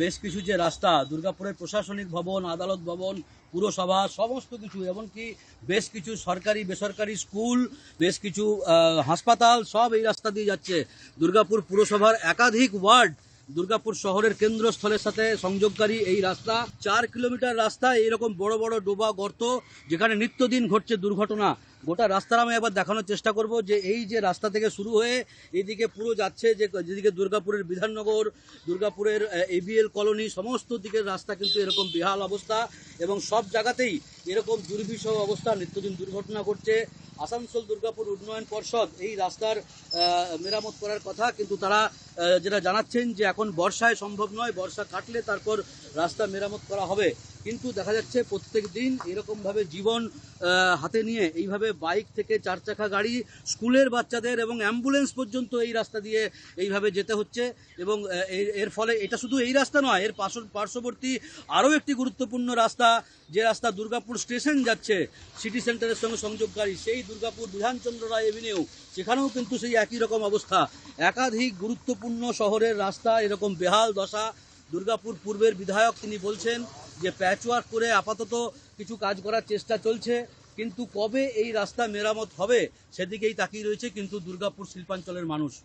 বেশ কিছু যে রাস্তা, দুর্গাপুরের প্রশাসনিক ভবন, আদালত ভবন, পুরসভা সমস্ত কিছু, এমনকি বেশ কিছু সরকারি বেসরকারি স্কুল, বেশ কিছু হাসপাতাল সব এই রাস্তা দিয়ে যাচ্ছে। দুর্গাপুর পুরসভার একাধিক ওয়ার্ড দুর্গাপুর শহরের কেন্দ্রস্থলের সাথে সংযোগকারী এই রাস্তা, 4 কিলোমিটার রাস্তা এইরকম বড় বড় ডোবা গর্ত, যেখানে নিত্যদিন ঘটছে দুর্ঘটনা। গোটা রাস্তার আমি এবার দেখানোর চেষ্টা করব যে এই যে রাস্তা থেকে শুরু হয়ে এইদিকে পুরো যাচ্ছে, যে যেদিকে দুর্গাপুরের বিধাননগর, দুর্গাপুরের এবিএল কলোনি, সমস্ত দিকের রাস্তা কিন্তু এরকম বেহাল অবস্থা, এবং সব জায়গাতেই এরকম দুর্বিষহ অবস্থা, নিত্যদিন দুর্ঘটনা ঘটছে। আসানসোল দুর্গাপুর উন্নয়ন পর্ষদ এই রাস্তার মেরামত করার কথা, কিন্তু তারা যেটা জানাচ্ছেন যে এখন বর্ষায় সম্ভব নয়, বর্ষা কাটলে তারপর রাস্তা মেরামত করা হবে। কিন্তু দেখা যাচ্ছে প্রত্যেক দিন এরকমভাবে জীবন হাতে নিয়ে এইভাবে বাইক থেকে 4 চাকা গাড়ি, স্কুলের বাচ্চাদের এবং অ্যাম্বুলেন্স পর্যন্ত এই রাস্তা দিয়ে এইভাবে যেতে হচ্ছে। এবং এর ফলে এটা শুধু এই রাস্তা নয়, এর পার্শ্ববর্তী আরও একটি গুরুত্বপূর্ণ রাস্তা, যে রাস্তা দুর্গাপুর স্টেশন যাচ্ছে সিটি সেন্টারের সঙ্গে সংযোগকারী, সেই দুর্গাপুর বিধানচন্দ্র রায় এভিনিউ, সেখানেও কিন্তু সেই একই রকম অবস্থা। একাধিক গুরুত্বপূর্ণ শহরের রাস্তা এরকম বেহাল দশা। দুর্গাপুর পূর্বের বিধায়ক তিনি বলছেন যে প্যাচওয়ার্ক করে আপাতত কিছু কাজ করার চেষ্টা চলছে, কিন্তু কবে এই রাস্তা মেরামত হবে সেদিকেই তাকিয়ে রয়েছে কিন্তু দুর্গাপুর শিল্পাঞ্চলের মানুষ।